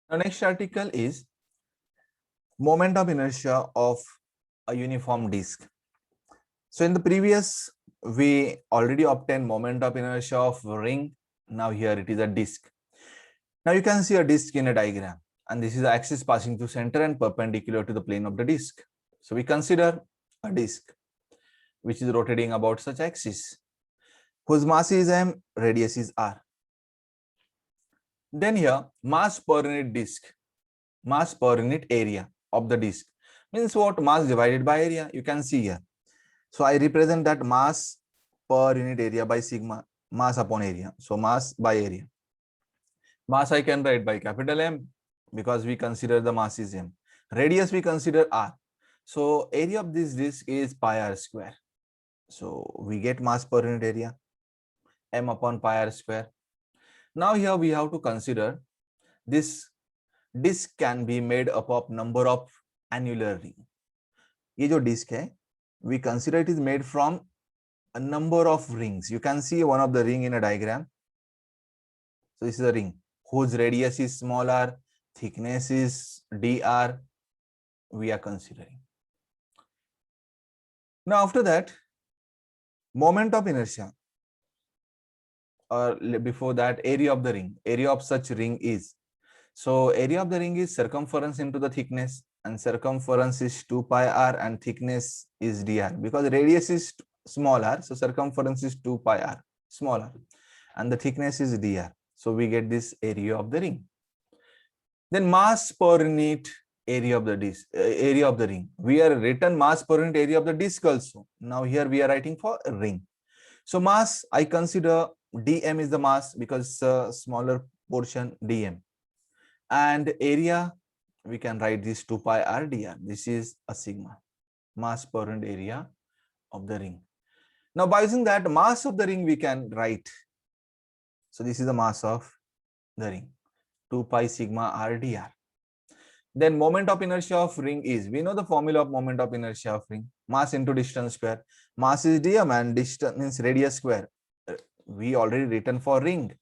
The next article is moment of inertia of a uniform disk. So in the previous, we already obtained moment of inertia of ring. Now here it is a disk. Now you can see a disk in a diagram, and this is the axis passing through center and perpendicular to the plane of the disk. So we consider a disk which is rotating about such axis, whose mass is m, radius is r. Then here mass per unit disk, mass per unit area of the disk means what? Mass divided by area. You can see here. So I represent that mass per unit area by sigma, mass upon area. So mass by area. Mass I can write by capital M because we consider the mass is m. Radius we consider r. So area of this disk is pi r square. So we get mass per unit area m upon pi r square. Now here we have to consider this disk can be made up of number of annular ring. ये जो disk है, we consider it is made from a number of rings. You can see one of the ring in a diagram. So this is a ring whose radius is small r, thickness is dr. We are considering. Now after that, moment of inertia, or before that, area of the ring. Area of such ring is, so area of the ring is circumference into the thickness, and circumference is 2 pi r and thickness is dr. Because radius is small r, so circumference is 2 pi r, small r, and the thickness is dr. So we get this area of the ring. Then mass per unit area of the disk, area of the ring. We are written mass per unit area of the disk also. Now here we are writing for a ring. So mass I consider dm is the mass because it's a smaller portion dm, and area we can write this 2 pi r dr. This is a sigma, mass per unit area of the ring. Now by using that mass of the ring we can write. So this is the mass of the ring, 2 pi sigma r dr. Then moment of inertia of ring is, we know the formula of moment of inertia of ring, mass into distance square. Mass is dm and distance means radius square. We already written for ring.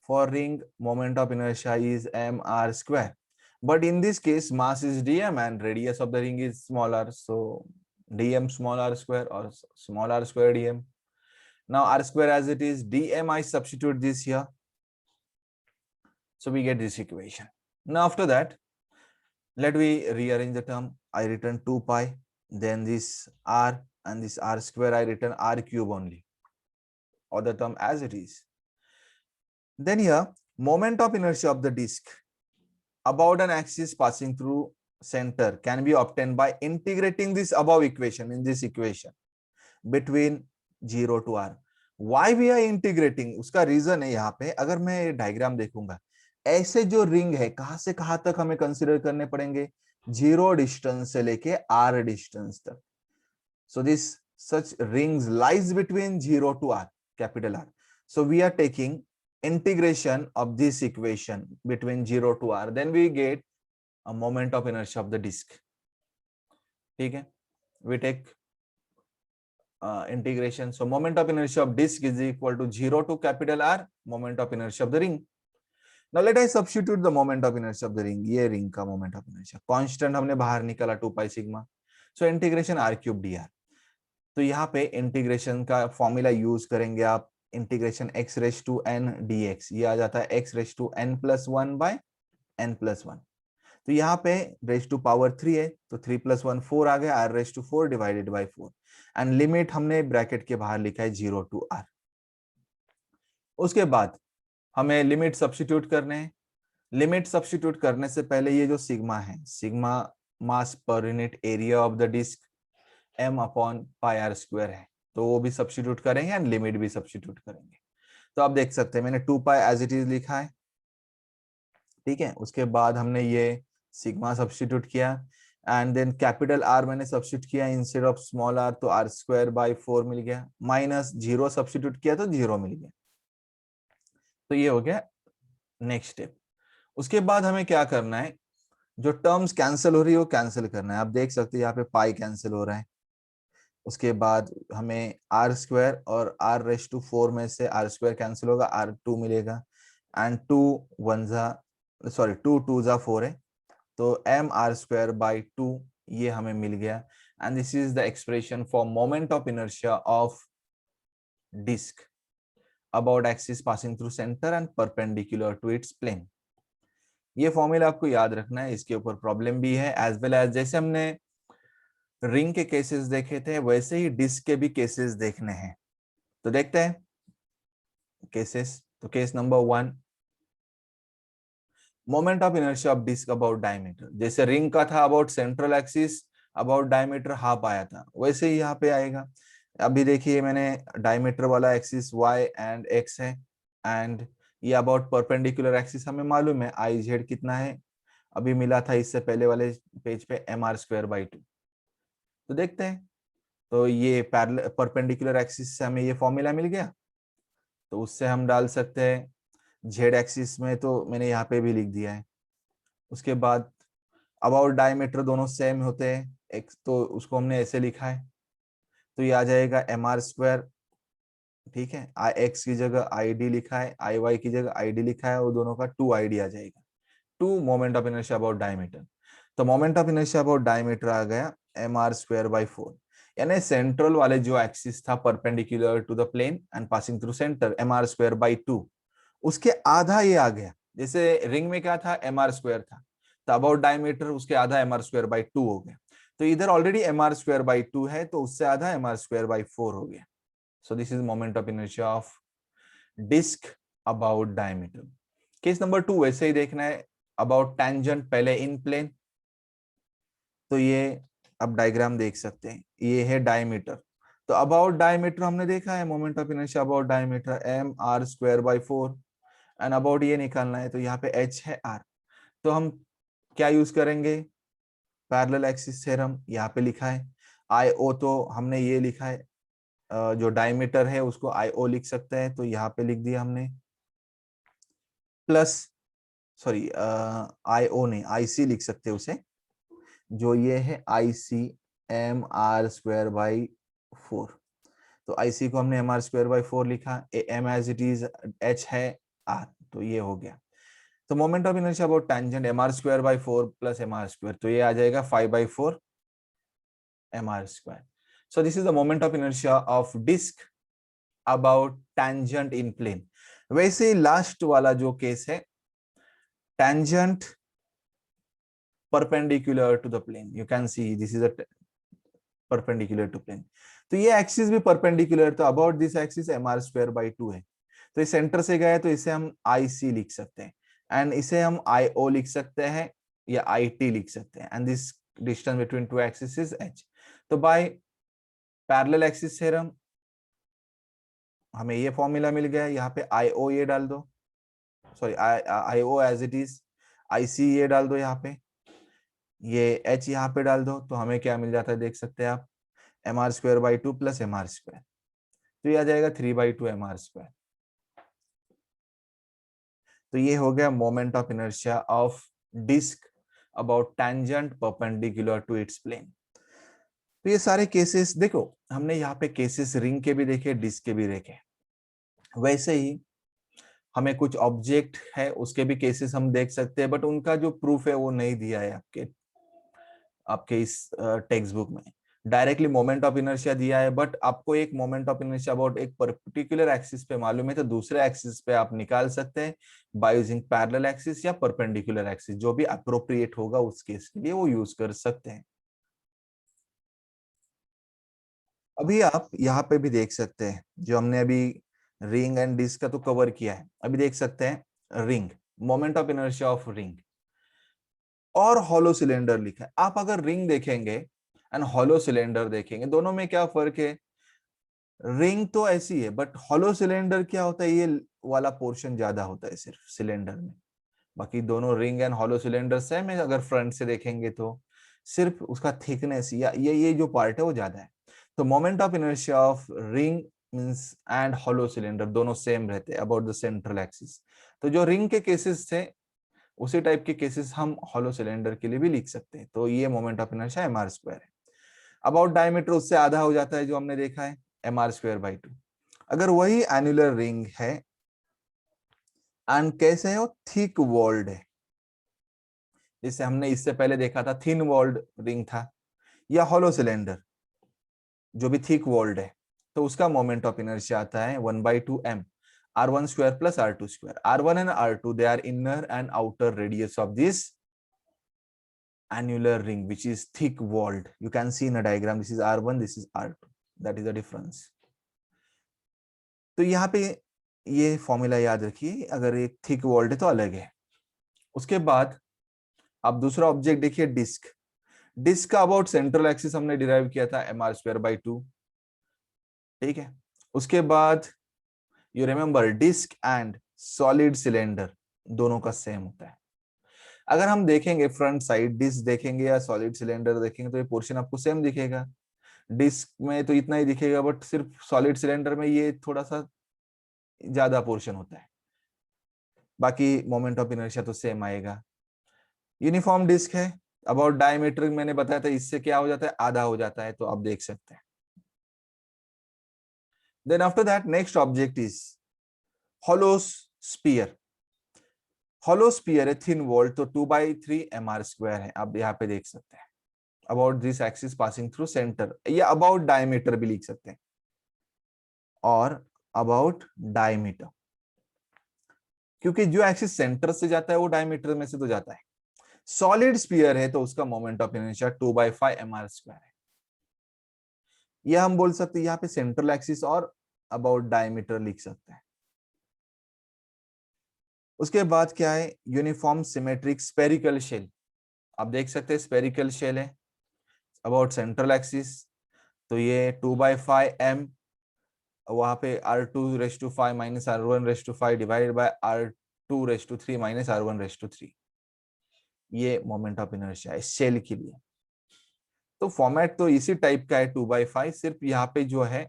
For ring, moment of inertia is mr square. But in this case, mass is dm and radius of the ring is smaller. So dm small r square or small r square dm. Now r square as it is, dm I substitute this here. So we get this equation. Now after that, let me rearrange the term. I written 2 pi, then this r and this r square I written r cube only, or the term as it is. Then here, moment of inertia of the disk about an axis passing through center can be obtained by integrating this above equation, in this equation, between 0 to r. Why we are integrating? उसका reason है यहाँ पे. अगर मैं diagram देखूंगा, ऐसे जो ring है कहां से कहां तक हमें कंसीडर करने पड़ेंगे, 0 डिस्टेंस से लेके r डिस्टेंस तक. So this such rings lies between 0 to r, capital R. So we are taking integration of this equation between 0 to r, then we get a moment of inertia of the disk. ठीक है, we take integration. So moment of inertia of disk is equal to 0 to capital R, moment of inertia of the ring. Now let us substitute the moment of inertia of the ring. ये ring का moment of inertia constant हमने बाहर निकाला 2 pi sigma. So integration r cube dr. तो यहाँ पे integration का formula use करेंगे आप, integration x raise to n dx, ये आ जाता है x raise to n plus 1 by n plus 1. तो यहाँ पे रेस टू पावर 3 है, तो 3 प्लस 1 4 आ गया, r raise to 4 divided by 4, and limit हमने ब्रैकेट के बाहर लिखा है 0 टू r. उसके बाद हमें लिमिट सब्स्टिट्यूट करने हैं. लिमिट सब्स्टिट्यूट करने से पहले ये जो सिग्मा है, sigma mass per unit area of the disc m upon pi r square है, तो वो भी सब्स्टिट्यूट करेंगे एंड लिमिट भी सब्स्टिट्यूट करेंगे. तो आप देख सकते हैं मैंने 2 पाई एज इट इज लिखा है. ठीक है, उसके बाद हमने ये सिग्मा सब्स्टिट्यूट किया एंड देन कैपिटल आर मैंने सब्स्टिट्यूट किया इंस्टेड ऑफ स्मॉल आर, तो आर स्क्वायर बाय 4 मिल गया, माइनस 0 सब्स्टिट्यूट किया तो 0 मिल गया. तो ये हो गया नेक्स्ट स्टेप. उसके बाद हमें क्या करना है, जो टर्म्स कैंसिल हो रही है वो कैंसिल करना है. आप देख सकते हैं यहाँ पे पाई कैंसिल हो रहा है. उसके बाद हमें आर स्क्वायर और आर रेस टू 4 में से आर स्क्वायर कैंसिल होगा, r2 मिलेगा, एंड 2 1 जा सॉरी 2 2 जा 4 है, तो mr²/2 ये हमें मिल गया। And this is the expression for moment of inertia of disc about axis passing through centre and perpendicular to its plane. ये फॉर्मूला आपको याद रखना है, इसके ऊपर प्रॉब्लम भी है, एज वेल एज जैसे हमने रिंग के केसेस देखे थे वैसे ही डिस्क के भी केसेस देखने हैं। तो देखते हैं केसेस। तो case number 1, moment of inertia of disc about diameter. जैसे रिंग का था about central axis, about diameter half आया था, वैसे ही यहाँ पे आएगा। अभी देखिए मैंने डायमीटर वाला एक्सिस y एंड x है, एंड ये अबाउट परपेंडिकुलर एक्सिस हमें मालूम है आई जेड कितना है, अभी मिला था इससे पहले वाले पेज पे mr²/2। तो देखते हैं, तो ये पैरेलल परपेंडिकुलर एक्सिस से हमें ये फॉर्मूला मिल गया, तो उससे हम डाल सकते हैं जेड एक्सिस में, तो मैंने यहाँ पे भी लिख दिया है। उसके बाद अबाउट डायमीटर दोनों सेम होते हैं, एक तो उसको हमने ऐसे लिखा है, तो ये आ जाएगा mr²। ठीक है, आई एक्स की जगह आई डी लिखा है, आई वाई की जगह आई डी लिखा है, और दोनों का 2 ID आ जाएगा, 2 moment of inertia about diameter. तो moment of inertia about diameter आ गया mr²/4, यानी सेंट्रल वाले जो एक्सिस था perpendicular to the plane and passing through centre mr²/2, उसके आधा ये आ गया। जैसे रिंग में क्या था, mr² था, तो अबाउट डायमीटर उसके आधा mr²/2 हो गया। तो इधर ऑलरेडी mr²/2 है, तो उससे आधा mr²/4 हो गया। So this is moment of inertia of disk about diameter. Case number 2 वैसे ही देखना है, about tangent पहले इन प्लेन। तो ये अब डायग्राम देख सकते हैं, ये है डायमीटर। तो अबाउट डायमीटर हमने देखा है, moment of inertia about diameter mr²/4, and about ये निकालना है, तो यहाँ पे h है r। तो हम क्या यूज करेंगे, पैरेलल एक्सिस थ्योरम यहाँ पे लिखा है। IO तो हमने ये लिखा है, जो डायमीटर है उसको IO लिख सकते हैं, तो यहाँ पे लिख दिया हमने, प्लस सॉरी IO नहीं IC लिख सकते हैं उसे, जो ये है IC mr²/4। तो IC को हमने mr²/4 लिखा, m as it is, h है r, तो ये हो गया। तो moment of inertia about tangent mr²/4 plus mr², तो ये आ जाएगा 5/4 mr²। So this is the moment of inertia of disk about tangent in plane। वैसे ही लास्ट वाला जो केस है, tangent perpendicular to the plane, you can see this is a perpendicular to plane। तो ये axis भी perpendicular, तो about this axis mr²/2 है। तो इस सेंटर से गए, तो इसे हम IC लिख सकते हैं, एंड इसे हम IO लिख सकते हैं या IT लिख सकते हैं, and this distance between two axis is h। तो बाय पैरेलल एक्सिस थ्योरम हमें ये फॉर्मूला मिल गया, यहाँ पे IO ये डाल दो, sorry IO as it is, IC ये डाल दो, यहाँ पे ये h यहाँ पे डाल दो, तो हमें क्या मिल जाता है देख सकते हैं आप, mr²/2 प्लस mr², तो ये आ जाएगा 3/2 mr²। तो ये हो गया moment of inertia of disc about tangent perpendicular to its plane. तो ये सारे केसेस देखो, हमने यहाँ पे केसेस रिंग के भी देखे, डिस्क के भी देखे। वैसे ही हमें कुछ ऑब्जेक्ट है उसके भी केसेस हम देख सकते हैं, बट उनका जो प्रूफ है वो नहीं दिया है आपके इस टेक्स्ट बुक में। डायरेक्टली मोमेंट ऑफ इनर्शिया दिया है, बट आपको एक मोमेंट ऑफ इनर्शिया अबाउट एक पर्टिकुलर एक्सिस पे मालूम है, तो दूसरे एक्सिस पे आप निकाल सकते हैं बाय यूजिंग पैरेलल एक्सिस या परपेंडिकुलर एक्सिस, जो भी अप्रोप्रिएट होगा उस केस के लिए वो यूज कर सकते हैं। अभी आप यहाँ पे भी देख सकते हैं, जो हमने अभी रिंग एंड डिस्क का तो कवर किया है, अभी देख सकते हैं ring, moment of inertia of ring और हॉलो सिलेंडर लिखा है। आप अगर रिंग देखेंगे एंड हॉलो सिलेंडर देखेंगे, दोनों में क्या फर्क है, रिंग तो ऐसी है, बट हॉलो सिलेंडर क्या होता है, ये वाला पोर्शन ज्यादा होता है सिर्फ सिलेंडर में। बाकी दोनों ring and hollow cylinder same है, अगर फ्रंट से देखेंगे तो सिर्फ उसका थिकनेस या ये जो पार्ट है वो ज्यादा है। तो moment of inertia of ring means and hollow cylinder दोनों सेम रहते हैं अबाउट द सेंट्रल एक्सिस। तो जो रिंग के केसेस थे उसी टाइप के केसेस हम हॉलो सिलेंडर के लिए भी लिख सकते हैं। तो ये मोमेंट ऑफ इनर्शिया mr² है। अबाउट डायमीटर उससे आधा हो जाता है, जो हमने देखा है mr²/2। अगर वही एनुलर रिंग है एंड कैसे है, वो थिक वॉल्ड है, जिससे हमने इससे पहले देखा था थिन वॉल्ड रिंग था, या हॉलो सिलेंडर जो भी थिक वॉल्ड है, तो उसका मोमेंट ऑफ इनर्शिया आता है 1/2m r1 square plus r2 square. R1 and R2 they are inner and outer radius of this annular ring which is thick walled. You can see in a diagram, this is R1, this is R2, that is the difference. तो यहाँ पे ये formula याद रखिए, अगर एक thick walled है तो अलग है। उसके बाद आप दूसरा ऑब्जेक्ट देखिए, डिस्क। डिस्क का अबाउट सेंट्रल एक्सिस हमने डिराइव किया था mr²/2, ठीक है। उसके बाद you remember disc and solid cylinder दोनों का सेम होता है। अगर हम देखेंगे फ्रंट साइड डिस्क देखेंगे या सॉलिड सिलेंडर देखेंगे तो ये पोर्शन आपको सेम दिखेगा। डिस्क में तो इतना ही दिखेगा, बट सिर्फ सॉलिड सिलेंडर में ये थोड़ा सा ज्यादा पोर्शन होता है, बाकी मोमेंट ऑफ इनर्शिया तो सेम आएगा। यूनिफॉर्म डिस्क है, अबाउट डायमीटर मैंने बताया था, इससे क्या हो जाता है, आधा हो जाता है, तो आप देख सकते हैं। Then after that next object is hollow sphere. Hollow sphere है थिन वॉल्ड, तो 2/3 mr² है, आप यहाँ पे देख सकते हैं। About this axis passing through centre, या अबाउट डायमीटर भी लिख सकते हैं, और अबाउट डायमीटर, क्योंकि जो एक्सिस सेंटर से जाता है वो डायमीटर में से तो जाता है। सॉलिड स्पीयर है तो उसका मोमेंट ऑफ इनर्शिया 2/5 mr² है। यह हम बोल सकते हैं यहाँ पे सेंट्रल एक्सिस और अबाउट डायमीटर लिख सकते हैं। उसके बाद क्या है, यूनिफॉर्म सिमेट्रिक स्पेरिकल शेल। आप देख सकते हैं स्पेरिकल शेल है अबाउट सेंट्रल एक्सिस, तो ये 2/5m, वहां पे r2⁵ minus r1⁵ divided by r2⁵ minus r1⁵, ये मोमेंट ऑफ इनर्शिया है शेल के लिए। तो फॉर्मेट तो इसी टाइप का है 2/5, सिर्फ यहाँ पे जो है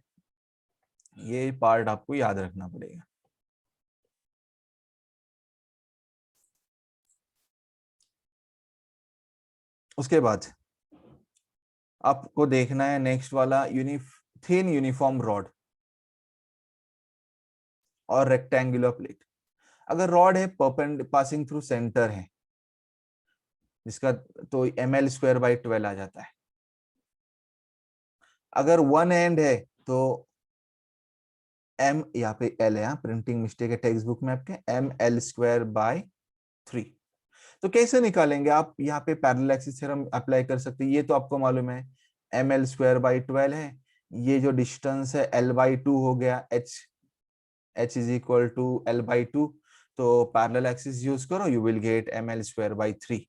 ये पार्ट आपको याद रखना पड़ेगा। उसके बाद आपको देखना है नेक्स्ट वाला थिन यूनिफॉर्म रॉड और रेक्टेंगुलर प्लेट। अगर रॉड है पासिंग थ्रू सेंटर है जिसका, तो ml²/12 आ जाता है। अगर वन एंड है तो m, यहाँ पे l है, प्रिंटिंग मिस्टेक है टेक्स्ट बुक में आपके, ml²/3। तो कैसे निकालेंगे आप, यहाँ पे पैरेलल एक्सिस थ्योरम अप्लाई कर सकते हैं। ये तो आपको मालूम है ml²/12 है, ये जो डिस्टेंस है l/2 हो गया, h is equal to l/2, तो पैरेलल एक्सिस यूज करो, यू विल गेट ml²/3।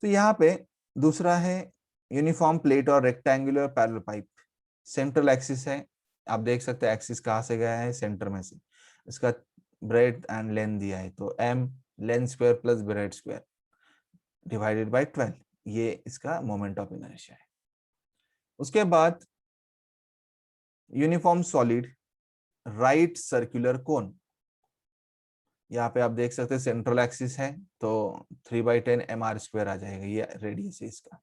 तो यहाँ पे दूसरा है यूनिफॉर्म प्लेट और rectangular parallel pipe. Central axis है, आप देख सकते हैं एक्सिस कहाँ से गया है, सेंटर में से। इसका ब्रेड एंड लेंथ दिया है, तो m length square plus bread square divided by 12, ये इसका मोमेंट ऑफ इनर्शिया है। उसके बाद uniform solid right circular cone, यहाँ पे आप देख सकते हैं सेंट्रल एक्सिस है, तो 3/10 mr² आ जाएगा, ये रेडियस है इसका।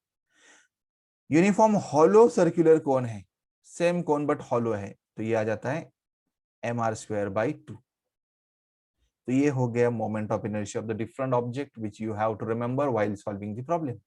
यूनिफॉर्म हॉलो सर्कुलर कोन है, सेम कोन बट हॉलो है, तो ये आ जाता है mr²/2। तो ये हो गया moment of inertia of the different object which you have to remember while solving the problem.